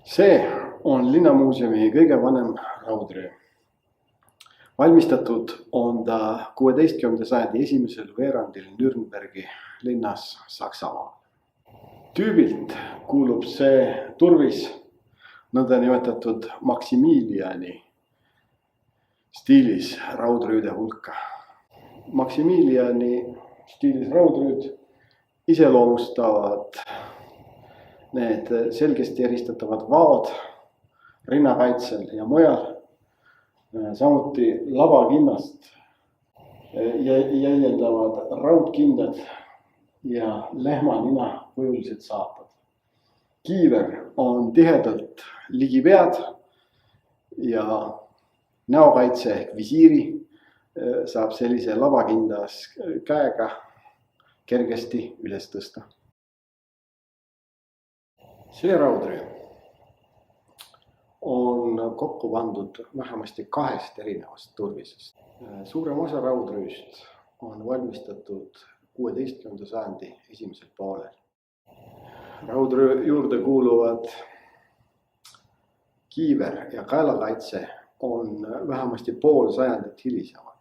See on linnamuuseumi kõige vanem raudröö. Valmistatud on ta 16. sajandi esimesel veerandil Nürnbergi linnas Saksamaal. Tüübilt kuulub see turvis nõndanimetatud Maximiliani stiilis raudrüüde hulka. Maximiliani stiilis raudrüüd iseloomustavad need selgesti eristatavad vaod rinnakaitsel ja mujal, samuti lavakinnast jäljendavad raudkindad ja lehmanina kujulised saapad. Kiiver on tihedalt ligi pead ja näokaitse ehk visiiri saab sellise lavakindas käega kergesti üles tõsta. See raudröö on kokku pandud vähemasti 2 erinevast turvisest. Suurem osa raudrööst on valmistatud 16. sajandi esimesel poolel. Raudröö juurde kuuluvad kiiver ja kaelakaitse on vähemasti pool sajandit hilisemad.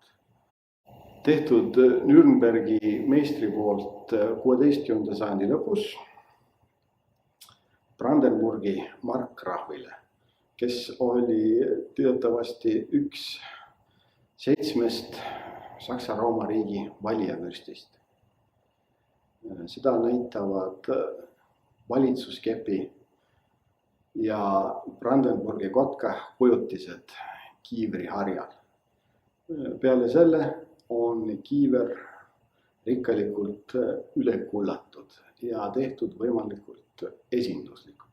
Tehtud Nürnbergi meistri poolt 16. sajandi lõpus Brandenburgi markgrahvile, kes oli teatavasti üks 7 Saksa-Rooma riigi valijavürstist. Seda näitavad valitsuskepi ja Brandenburgi kotka kujutised kiivri harjal. Peale selle on kiiver rikkalikult üle kullatud ja tehtud võimalikult esinduslikult.